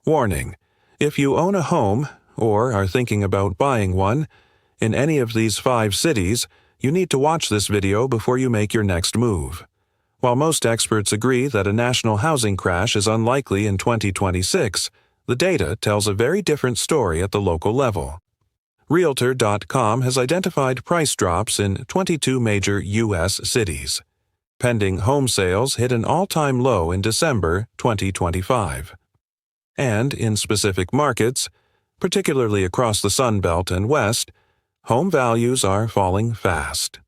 Warning: if you own a home, or are thinking about buying one, in any of these 5 cities, you need to watch this video before you make your next move. While most experts agree that a national housing crash is unlikely in 2026, the data tells a very different story at the local level. Realtor.com has identified price drops in 22 major U.S. cities. Pending home sales hit an all-time low in December 2025. And in specific markets, particularly across the Sun Belt and West, home values are falling fast.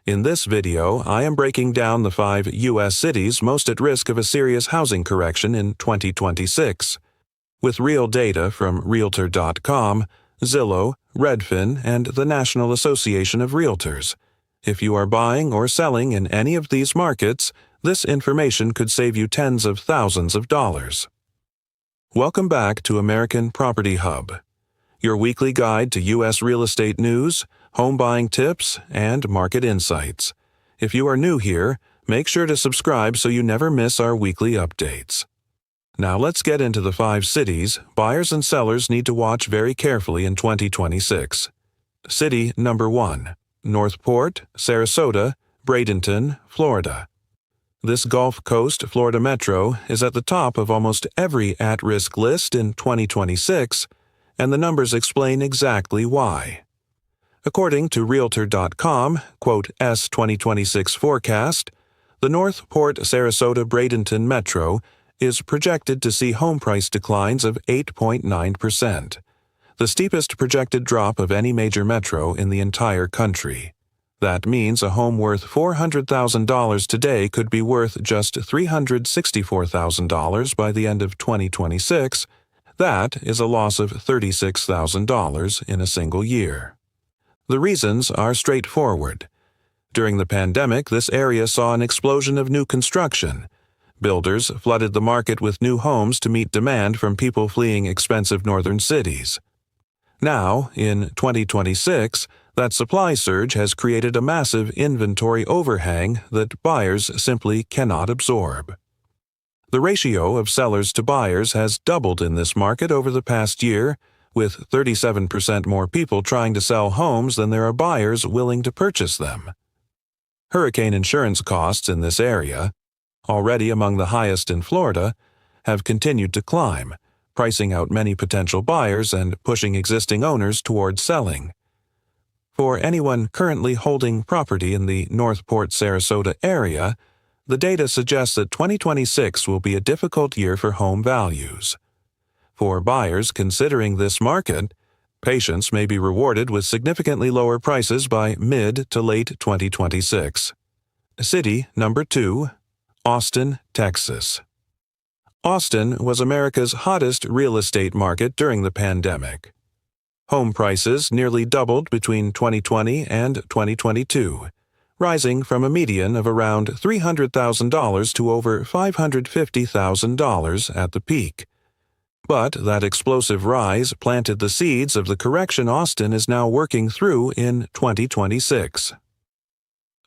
In this video, I am breaking down the 5 U.S. cities most at risk of a serious housing correction in 2026, with real data from Realtor.com, Zillow, Redfin, and the National Association of Realtors. If you are buying or selling in any of these markets, this information could save you tens of thousands of dollars. Welcome back to American Property Hub, your weekly guide to U.S. real estate news, home buying tips, and market insights. If you are new here, make sure to subscribe so you never miss our weekly updates. Now let's get into the 5 cities buyers and sellers need to watch very carefully in 2026. City number 1, North Port Sarasota, Bradenton, Florida. This Gulf Coast Florida metro is at the top of almost every at-risk list in 2026, and the numbers explain exactly why. According to Realtor.com, S 2026 forecast, the North Port Sarasota Bradenton metro is projected to see home price declines of 8.9%, the steepest projected drop of any major metro in the entire country. That means a home worth $400,000 today could be worth just $364,000 by the end of 2026. That is a loss of $36,000 in a single year. The reasons are straightforward. During the pandemic, this area saw an explosion of new construction. Builders flooded the market with new homes to meet demand from people fleeing expensive northern cities. Now, in 2026, that supply surge has created a massive inventory overhang that buyers simply cannot absorb. The ratio of sellers to buyers has doubled in this market over the past year, with 37% more people trying to sell homes than there are buyers willing to purchase them. Hurricane insurance costs in this area, already among the highest in Florida, have continued to climb, pricing out many potential buyers and pushing existing owners towards selling. For anyone currently holding property in the North Port Sarasota area, the data suggests that 2026 will be a difficult year for home values. For buyers considering this market, patience may be rewarded with significantly lower prices by mid to late 2026. City number 2, Austin, Texas. Austin was America's hottest real estate market during the pandemic. Home prices nearly doubled between 2020 and 2022, rising from a median of around $300,000 to over $550,000 at the peak. But that explosive rise planted the seeds of the correction Austin is now working through in 2026.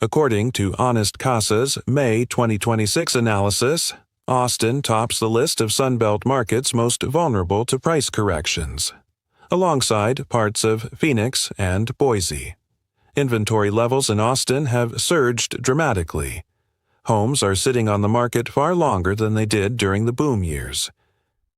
According to Honest Casa's May 2026 analysis, Austin tops the list of Sunbelt markets most vulnerable to price corrections, alongside parts of Phoenix and Boise. Inventory levels in Austin have surged dramatically. Homes are sitting on the market far longer than they did during the boom years.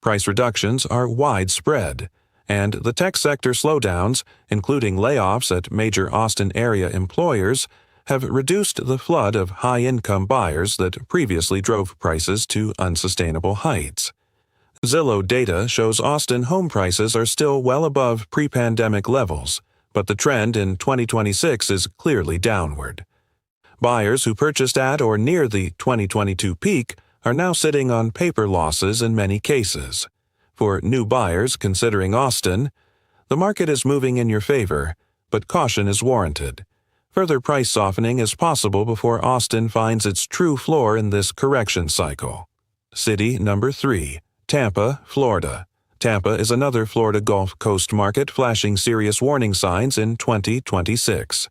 Price reductions are widespread, and the tech sector slowdowns, including layoffs at major Austin area employers, have reduced the flood of high-income buyers that previously drove prices to unsustainable heights. Zillow data shows Austin home prices are still well above pre-pandemic levels, but the trend in 2026 is clearly downward. Buyers who purchased at or near the 2022 peak are now sitting on paper losses in many cases. For new buyers considering Austin, the market is moving in your favor, but caution is warranted. Further price softening is possible before Austin finds its true floor in this correction cycle. City number 3, Tampa, Florida. Tampa is another Florida Gulf Coast market flashing serious warning signs in 2026.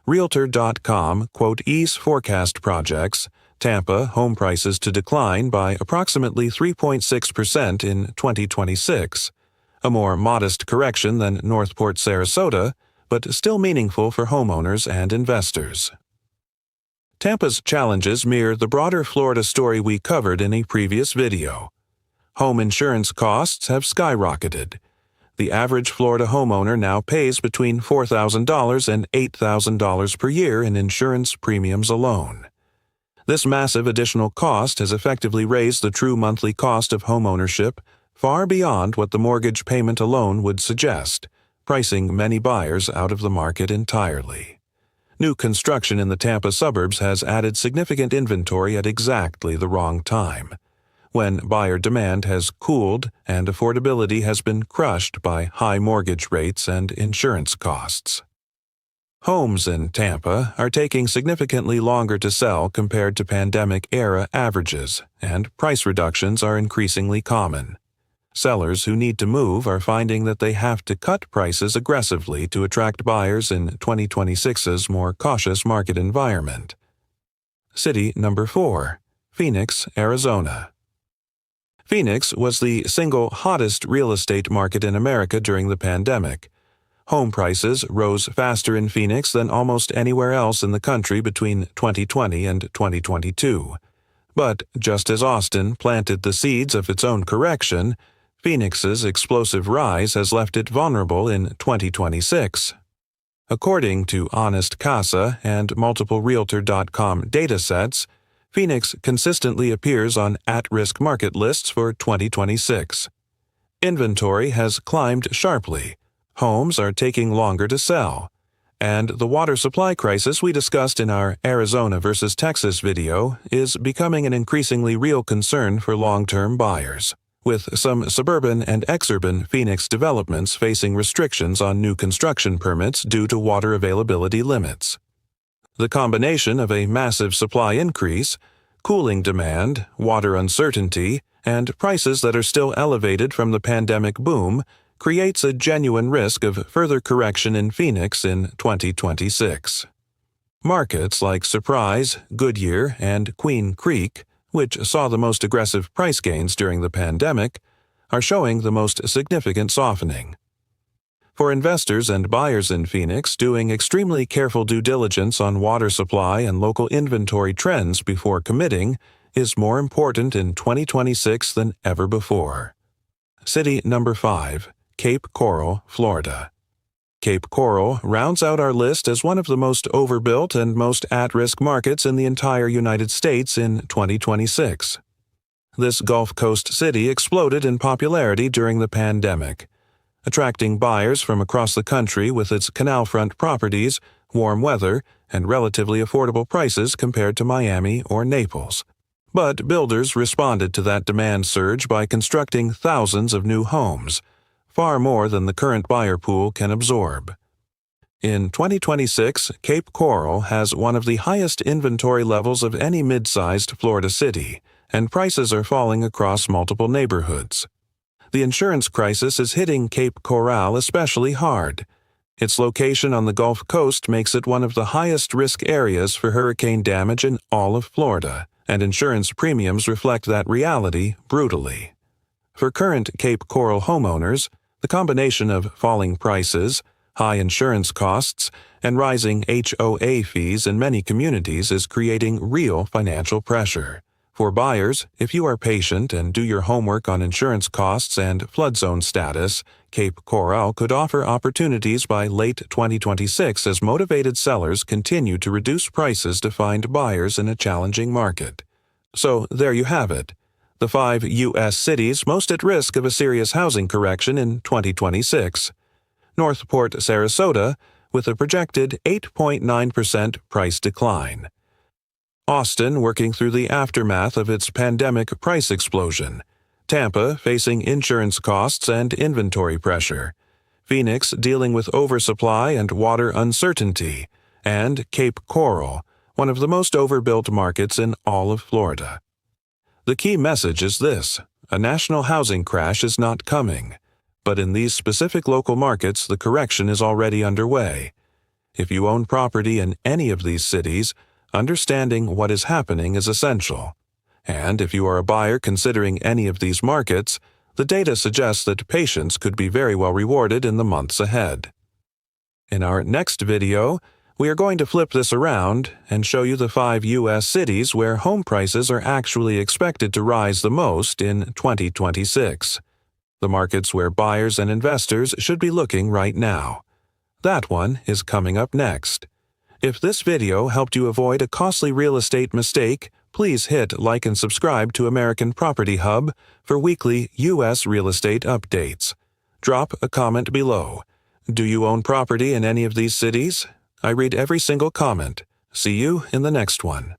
Realtor.com, EASE forecast projects Tampa home prices to decline by approximately 3.6% in 2026, a more modest correction than North Port Sarasota, but still meaningful for homeowners and investors. Tampa's challenges mirror the broader Florida story we covered in a previous video. Home insurance costs have skyrocketed. The average Florida homeowner now pays between $4,000 and $8,000 per year in insurance premiums alone. This massive additional cost has effectively raised the true monthly cost of homeownership far beyond what the mortgage payment alone would suggest, pricing many buyers out of the market entirely. New construction in the Tampa suburbs has added significant inventory at exactly the wrong time, when buyer demand has cooled and affordability has been crushed by high mortgage rates and insurance costs. Homes in Tampa are taking significantly longer to sell compared to pandemic-era averages, and price reductions are increasingly common. Sellers who need to move are finding that they have to cut prices aggressively to attract buyers in 2026's more cautious market environment. City number 4, Phoenix, Arizona. Phoenix was the single hottest real estate market in America during the pandemic. Home prices rose faster in Phoenix than almost anywhere else in the country between 2020 and 2022. But just as Austin planted the seeds of its own correction, Phoenix's explosive rise has left it vulnerable in 2026. According to Honest Casa and multiple Realtor.com datasets, Phoenix consistently appears on at-risk market lists for 2026. Inventory has climbed sharply, homes are taking longer to sell, and the water supply crisis we discussed in our Arizona versus Texas video is becoming an increasingly real concern for long-term buyers, with some suburban and exurban Phoenix developments facing restrictions on new construction permits due to water availability limits. The combination of a massive supply increase, cooling demand, water uncertainty, and prices that are still elevated from the pandemic boom creates a genuine risk of further correction in Phoenix in 2026. Markets like Surprise, Goodyear, and Queen Creek, which saw the most aggressive price gains during the pandemic, are showing the most significant softening. For investors and buyers in Phoenix, doing extremely careful due diligence on water supply and local inventory trends before committing is more important in 2026 than ever before. City number 5, Cape Coral, Florida. Cape Coral rounds out our list as one of the most overbuilt and most at-risk markets in the entire United States in 2026. This Gulf Coast city exploded in popularity during the pandemic, attracting buyers from across the country with its canal-front properties, warm weather, and relatively affordable prices compared to Miami or Naples. But builders responded to that demand surge by constructing thousands of new homes, far more than the current buyer pool can absorb. In 2026, Cape Coral has one of the highest inventory levels of any mid-sized Florida city, and prices are falling across multiple neighborhoods. The insurance crisis is hitting Cape Coral especially hard. Its location on the Gulf Coast makes it one of the highest risk areas for hurricane damage in all of Florida, and insurance premiums reflect that reality brutally. For current Cape Coral homeowners, the combination of falling prices, high insurance costs, and rising HOA fees in many communities is creating real financial pressure. For buyers, if you are patient and do your homework on insurance costs and flood zone status, Cape Coral could offer opportunities by late 2026 as motivated sellers continue to reduce prices to find buyers in a challenging market. So there you have it. The 5 U.S. cities most at risk of a serious housing correction in 2026. North Port Sarasota, with a projected 8.9% price decline. Austin working through the aftermath of its pandemic price explosion. Tampa facing insurance costs and inventory pressure. Phoenix dealing with oversupply and water uncertainty. And Cape Coral, one of the most overbuilt markets in all of Florida. The key message is this: a national housing crash is not coming, but in these specific local markets the correction is already underway. If you own property in any of these cities, Understanding what is happening is essential. And if you are a buyer considering any of these markets, the data suggests that patience could be very well rewarded in the months ahead. In our next video, we are going to flip this around and show you the 5 U.S. cities where home prices are actually expected to rise the most in 2026. The markets where buyers and investors should be looking right now. That one is coming up next. If this video helped you avoid a costly real estate mistake, please hit like and subscribe to American Property Hub for weekly U.S. real estate updates. Drop a comment below. Do you own property in any of these cities? I read every single comment. See you in the next one.